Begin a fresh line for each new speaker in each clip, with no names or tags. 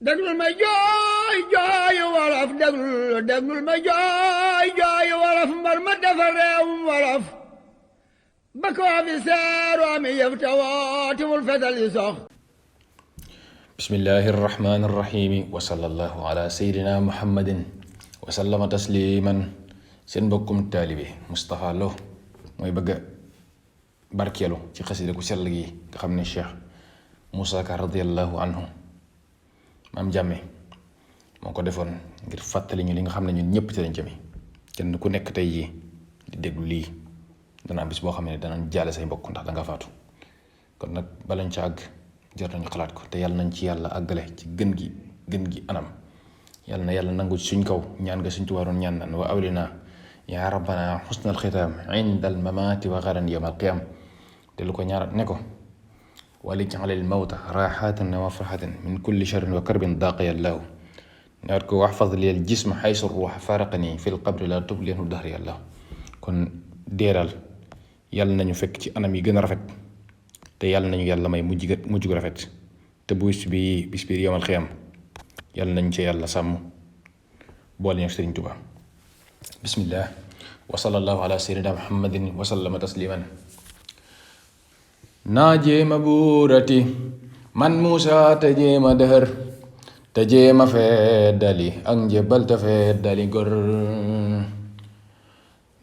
déglul ma jooy wolof déglul ma jooy wolof mbar ma dafa réewum wolof ba ko fi seeroo mi yëf te wootiwul fetal yi sox
bismillahi irrahmani irrahimi wa sallallahu ala seydina muhammadin wa sallama tasliman seen mbokkum taalibe Moustapha Lo mooy bëgg a barkeelu ci xasida ku sell gi nga xam ne Cheikh Moussa Ka radiallahu anhu maam jàmme moo ko defoon ngir fàttali ñu li nga xam ne ñun ñëpp ci lañ jëme kenn ku nekk tey jii di déglu lii dana am bis boo xam ne danañ jaale say mbokk ndax danga faatu kon nag balañ ca àgg jar nañu xalaat ko te yàlla nañ ci yàlla àggale ci gën gi anam yàlla na yàlla nangu suñ kaw ñaan nga suñ tubaaroon ñaan naan wa awlina yaa rabbana xusnal xitaam inda al mamaati wa gadan yawm al qiyaam te lu ko ñaarat ne ko wali jaxalil mawta raaxatan wa farxatan min kulli charin wa karbin daaqaya allahu ñaat ko waxfad li al jisma xaysu ruux faraqani fi l qabri la tublienu dahri yàlla kon deeral yàlla nañu fekk ci anam yi gën a rafet te yàlla nañu yàlla may mujj gu rafet te bu bis bi yawmal xiyaam yàlla nañ ci yàlla sàmm boole ñu Sëriñ Tuubaa bismillah wa sallallahu ala sayyidina muhammadin wa sallama tasliman naa jéema buurati man Muusa te jéema dëhër te jéema feddali ak njëbbal te feddali gor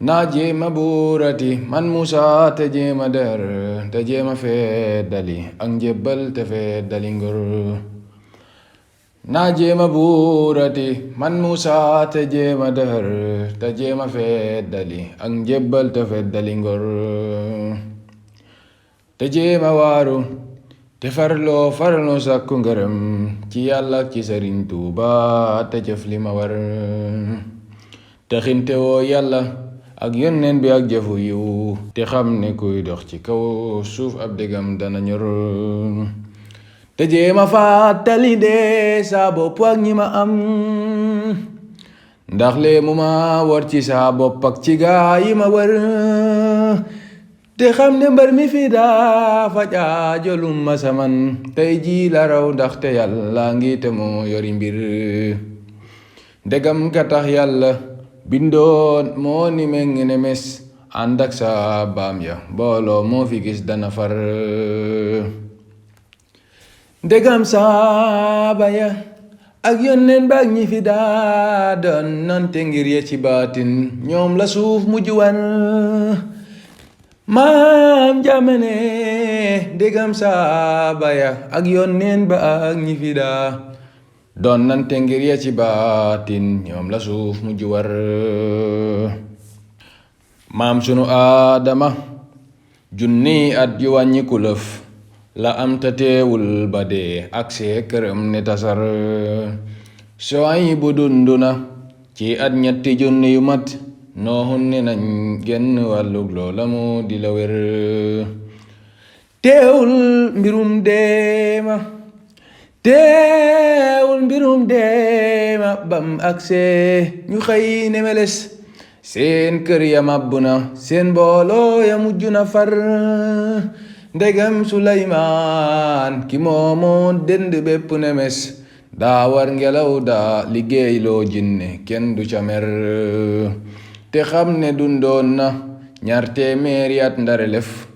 naa jéema buurati man Muusa te jéema dëhër te jéema feddali ak njëbbal te feddali ngor naa jéema buurati man Muusa te jéema dëhër te jéema feddali ak njëbbal te feddali ngor te jéema waaru te farloo sàkku ngërëm ci yàlla ak ci Sëriñ Tuuba te jëf li ma war te xinte woo yàlla ak yónneen bi ak jëfu yiw te xam ne kuy dox ci kaw suuf ab dégam dana ñor te jéema fàttali dee saa bopp ak ñi ma am ndax lee mu ma war ci saa bopp ak ci gaa yi ma war te xam ne mbar mi fi daa faj aajolum ma saman tey jii la raw ndaxte yàlla ngi te moo yori mbir ndegam ka tax yàlla bindoon moo ni meng ne mes ànd ak sa baam ya mbooloo moo fi gis dana far ndegam saaba ya ak yónneen baag ñi fi daa doon nante ngir ye ci baatin ñoom la suuf mujj wan maam jamane ndegam saaba ya ak yónneen ba ak ñi fi daa doon nante ngir ye ci baatin ñoom la suuf mujj war maam sunu aadama junni at yu wàññi ku lëf la am ta teewul ba dee ak see këram ne tasar Suwaybu dundu na ci at ñetti junni yu mat nooxun ne nañ genn wàllug loola mu di la wér teewul mbirum deema bam ak see ñu xëy ne meles seen kër ya màbbu na seen mbooloo ya mujj na far ndegam Suleymaan ki moomoon dend bépp ne mes daa war ngelaw daa liggéey loo jinne kenn du ca mer te xam ne dundoon na ñaar téeméeri at ndare lef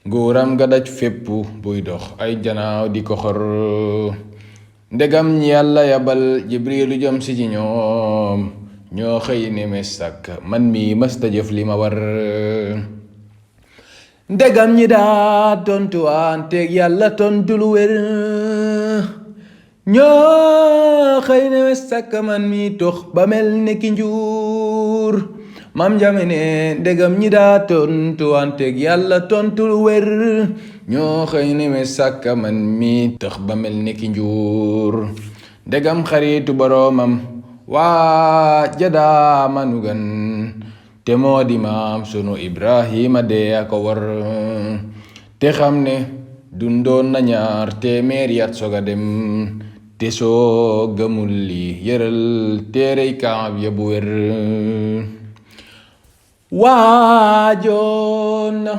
nguuram ga daj fépp buy dox ay janaaw di ko xor ndegam ñi yàlla yabal jibrilu jëm si ci ñoom ñoo xëy ne mes sàkk man mi mësta jëf li ma war ndegam ñi daa tontuwaanteeg yàlla tontu lu wér ñoo xëy ne mes sàkk man mi tox ba mel ne ki njuur mam jame ne ndegam ñi daa tontuwaanteeg yàlla tontu lu wér ñoo xëy ne mes sàkk man mi tox ba mel ne ki njuur ndegam xaritu boroomam waa jadaa manu gan te moo di maam sunu Ibrahima dee a ko war te xam ne dundoon na ñaar téeméeri at soga dem te soo gëmul li yëral téerey Kaab ya bu wér waajoon na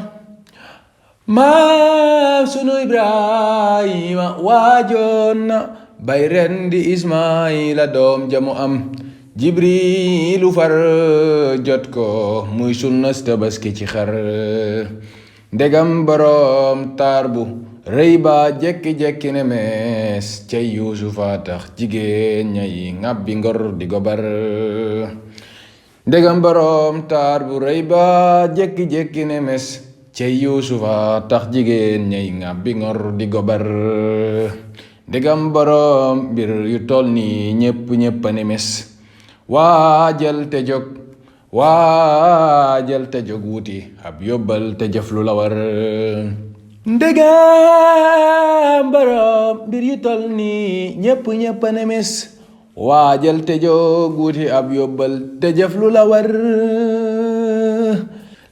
maam sunu Ibrahima waajoon na bay ren di Ismaayila doom jamu am Jibriilu far jot ko muy sunnas tabaski ci xar ndegam boroom taar bu rëy ba jekki-jekki ne mees cay Yuusufa tax jigéen ñay ŋàbbi ngor di gobar ndegam boroom taar bu rëy ba jekki-jekki ne mes cay Yuusufa tax jigéen ñay ŋàbbi ngor di gobar ndegam boroom mbir yu toll nii ñépp a ne mes waajal te jóg wuti ab yóbbal te jëf lu la war ndegam boroom mbir yu toll nii ñépp a ne mes waajal te jóg wuti ab yóbbal te jëf lu la war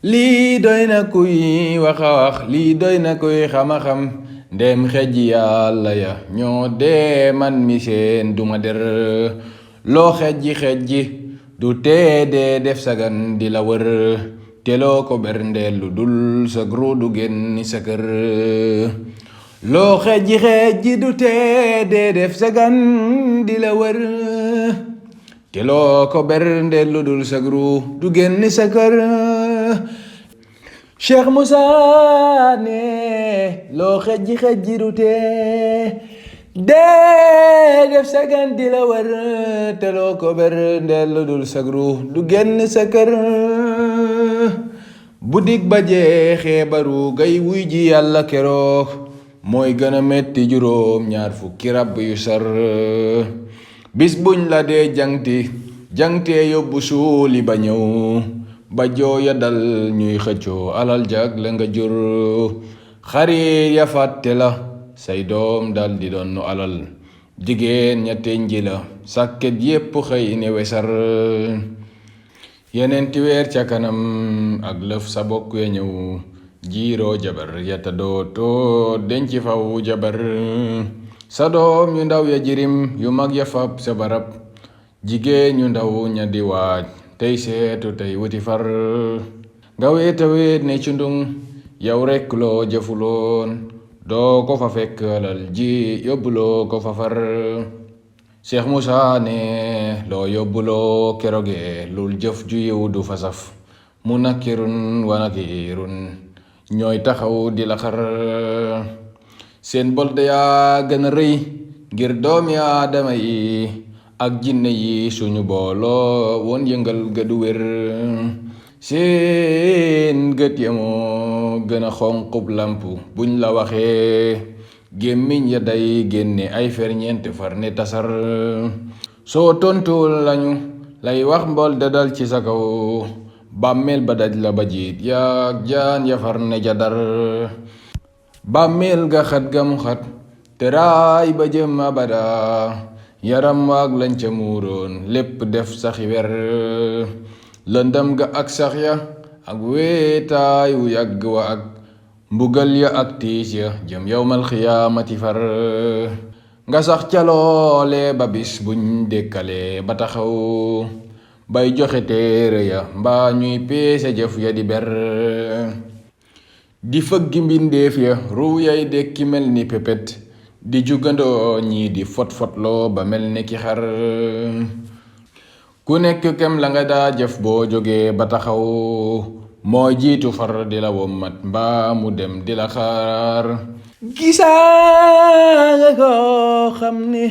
lii doy na kuy wax a wax lii doy na kuy xam a xam ndem xejji yàlla ya ñoo dee man mi seen duma der loo xejji du tee dee def sagan di la wër te loo ko berndeel lu dul sa gru du génn sa kër loo xejji du tee dee def sagan di la wër te loo ko berndeel lu dul sa gru du génn sa kër Cheikh Moussa ne loo xejji du tee dee def sagan di la wër te loo ko berndeel lu dul sa gru du génn sa kër bu dig ba jeexee baru gay wuy ji yàlla keroog mooy gën a metti juróom ñaar fukki rab yu sar bis buñ la dee jangtee yóbbu suuli ba ñëw ba jooya dal ñuy xëccoo alal jag la nga jur xarit ya fàtte la say doom dal di doon nu alal jigéen ña tenji la sàkket yépp xëy ne wesar yeneenti weer ca kanam ak lëf sa bokk ya ñëw jiiroo jabar yata dootoo denc faw jabar sa doom yu ndaw ya jirim yu mag ya fab sa barab jigéen ñu ndaw ña di waaj tey seetu tey wuti far nga weet ne cundung yow rekk loo jëfuloon doo ko fa fekk alal ji yóbbuloo ko fa far Cheikh Moussa ne loo yóbbuloo keroge lul jëf ju yiw du fa saf mu nakirun wa nakirun ñooy taxaw di la xar seen bolde yaa gën a rëy ngir doomi aadama yi ak jinne yi suñu booloo woon yëngal gëdu wér seen gët ya moo gën a xonqub lamp buñ la waxee gémmiñ ya day génne ay ferñeent far ne tasar soo tontuwul lañu lay wax mbol da dal ci sa kaw bàmmeel ba daj la ba jiit yaag jaan ya far ne jadar bàmmeel ga xat ga mu xat te raay ba jëm abada yaram waag lañ ca muuroon lépp def saxi wer lëndam ga ak sax ya ak weetaay wu yàgg wa ak mbugal ya ak tiis ya jëm yawmal xiyaamati far nga sax ca loole ba bis buñ dékkalee ba taxaw bay joxe téere ya mbaa ñuy peese jëf ya di ber di fëggi mbindeef ya ruu yay dekki mel ni pepet di jugandoo ñii di fot-fotloo ba mel ni ki xar ku nekk kem la nga daa jëf boo jógee ba taxaw moo jiitu far di la wommat mbaa mu dem di la xaar gisaa nga ko xam ni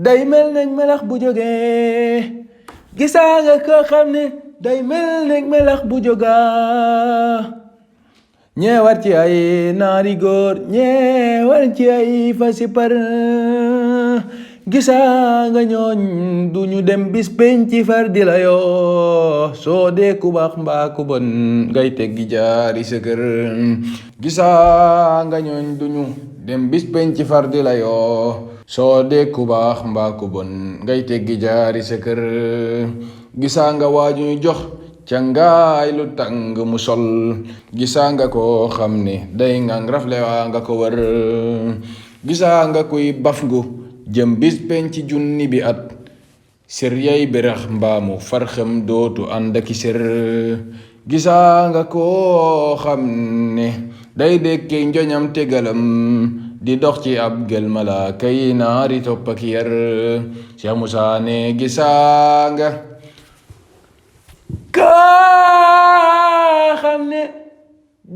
day mel nañ melax bu jógee gisaa nga ko xam ni day mel nañ melax bu jógaa ñeewar ci ay naari góor ñeewar ci ay fasi par gisaa nga ñooñ duñu dem bis penci far di la yoo soo dee ku baax mbaa ku bon ngay teggi jaari sa kër gisaa nga ñooñ duñu dem bis penci far di la yoo soo dee ku baax mbaa ku bon ngay teggi jaari sa kër gisaa nga waaju ñu jox cangaay lu tàng mu sol gisaa nga koo xam ne day ngang rafle waa nga ko wër gisaa nga kuy baf ngu jëm bis penc junni bi at sër yay berax mbaamu farxam dootu ànd aki sër gisaa nga koo xam ne day dekkee njoñam tegalam di dox ci ab gël malaaka yi naari topp ak yar Cheikh Moussa ne gisaa nga kaa xam ne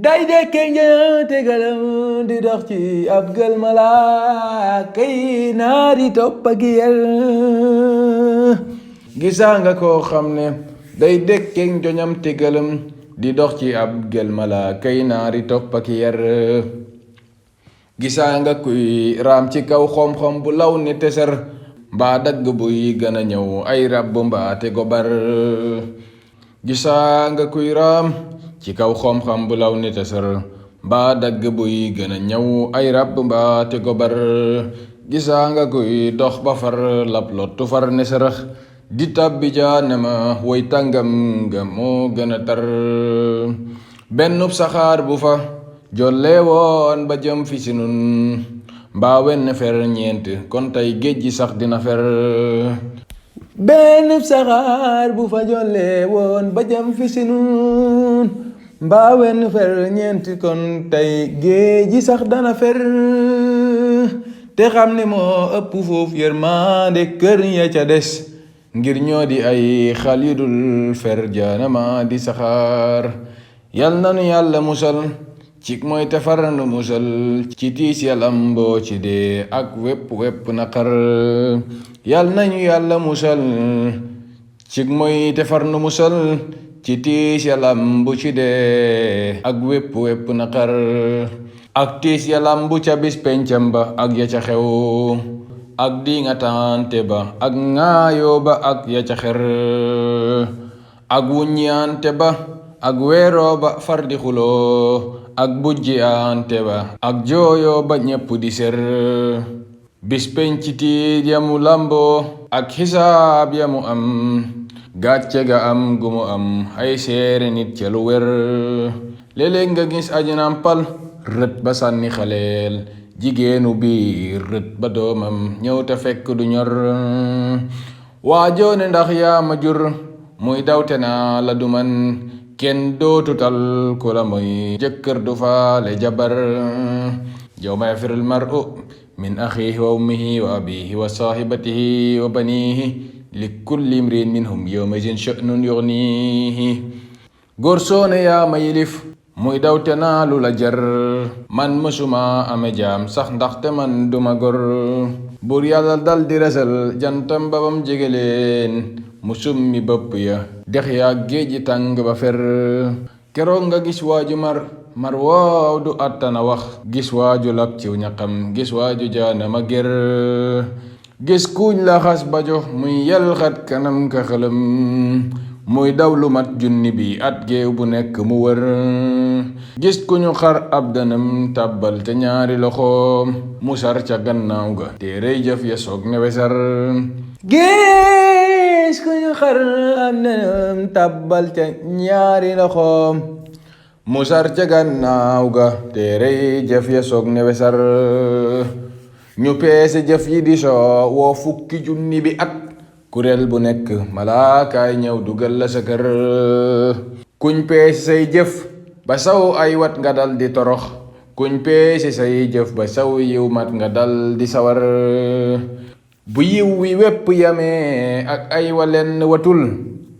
day dekke ñaate galam di dox ci ab gël malaaka yi naari topp ak yar gisaa nga koo xam ne day dekke njoñam te galam di dox ci ab gël malaaka yi naari topp ak yar gisaa nga kuy raam ci kaw xom-xom bu law ni teser mbaa dagg buy gën a ñëw ay ràbb mbaa te gobar gisaa nga kuy raam ci kaw xom-xam bu law ni teser mbaa dagg buy gën a ñëw ay ràbb mbaa te gobar gisaa nga kuy dox ba far lab lottu far ne sarax di tàbbi jaanama woy tàngam nga moo gën a tar bennub saxaar bu fa jolle woon ba jëm fi si nun mbaa wenn fer ñeent kon tey géej gi sax dina fer bennub saxaar bu fa jolle woon ba jëm fi si nun mbaa wenn fer ñeent kon tey géej gi sax dana fer te xam ne moo ëpp foofu yërmande kër ya ca des ngir ñoo di ay xal yu dul fer jaanama di saxaar yal nanu yàlla musal cik mooy te far nu musal ci tiis yalam boo ci dee ak wépp naqar yal nañu yàlla musal cik mooy te far nu musal ci tiis yalam bu ci dee ak wépp naqar ak tiis yalam bu ca bis pencam ba ak ya ca xew ak di nga tante ba ak ŋaayoo ba ak ya ca xer ak wuññiante ba ak weeroo ba far di xuloo ak bujjiante ba ak jooyoo ba ñépp di ser bis penc tiit yamu lamboo ak xisaab yamu am gàcce ga am gumu am ay seere nit ca lu wer léeg-léeg nga gis aji nampal rët ba sànni xaleel jigéenu biir rët ba doomam ñëw te fekk du ñor waajoone ndax yaa ma jur muy dawte naa la du man kenn dootutal ku la mooy jëkkër du faale jabar yawma yafirul mar'u min axiihi wa ummihi wa abiihi wa saahibatihi wa baniihi li kulli imriin minhum yawma idin sha'nun yughniihi góor soone yaa ma yilif muy dawte naa lu la jar man mësuma ame jaam sax ndaxte man duma gor buur yàlla dal di resal jantam babam jege leen mu summi bëpp ya dex yaa géeji tàng ba fer keroog nga gis waaju mar waaw du attana wax gis waaju lab ciw ñaqam gis waaju jaanama ger gis kuuñ la xas ba jox muy yalxat kanam ka xëlëm muy daw lu mat junni bi at géew bu nekk mu wër gis ku ñu xar ab danam tàbbal te ñaari loxoom mu sar ca gannaaw ga te rëy jëf ya soog ne wesar gis ku ñu xar ab danam tàbbal ca ñaari loxoom mu sar ca gannaaw ga te rëy jëf ya soog ne wesar ñu peese jëf yi di soo woo fukki junni bi at kuréel bu nekk malaakaay ñëw dugal la sa kër kuñ peese say jëf ba saw ay wat nga dal di torox kuñ peese say jëf ba saw yiw mat nga dal di sawar bu yiw wi wépp yamee ak ay waleen watul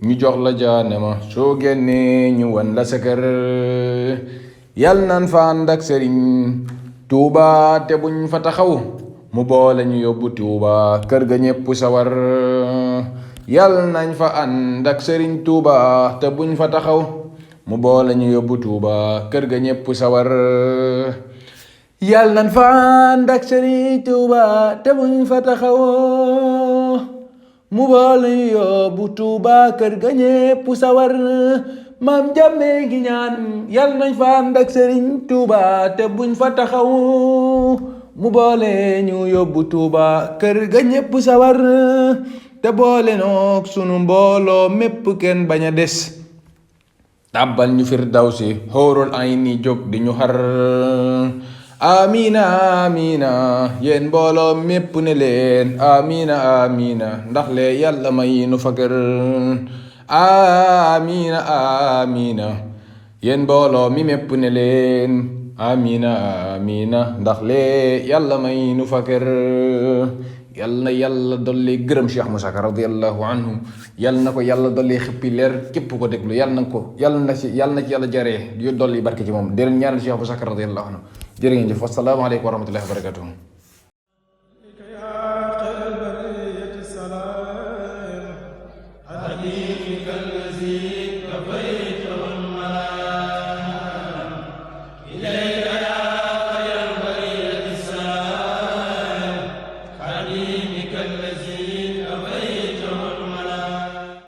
ñu jox la jaanama soo génnee ñu wan la sa kër yal nan fa ànd ak sëriñ Tuuba te buñ fa taxaw mu boole ñu yóbbu Tuuba kër ga ñépp sawar yal nañ fa ànd ak sëriñ Tuuba te buñ fa taxaw mu boole ñu yóbbu Tuuba kër ga ñépp sawar yal nañ fa ànd ak sëriñ Tuuba te buñ fa taxaw mu boole ñu yóbbu Tuuba kër ga ñépp sawar maam jàmme gi ñaan yal nañ fa ànd ak sëriñ Tuuba te buñ fa taxaw mu boole ñu yóbbu Tuuba kër ga ñépp sawar te boole noog sunu mbooloo mépp kenn bañ a des tàbbal ñu firdawsi xóorul ay ni jóg di ñu xar amina amina yéen mbooloo mépp ne leen amina amina ndax le yàlla may nu fakër amina amina yéen mbooloo mi mépp ne leen amina amina ndax lee yàlla may nu fa kër yàlla na yàlla dolli gërëm Cheikh Moussa Ka radiyallahu anhu yàlla na ko yàlla dolli xippi leer képp ko déglu yàlla na ci yàlla jaree yu dolli barke ci moom di leen ñaanal Cheikh Moussa Ka radiyallahu anhu jërë ngeen jëf wassalaamu aleykum wa rahmatullahi wa barakatuh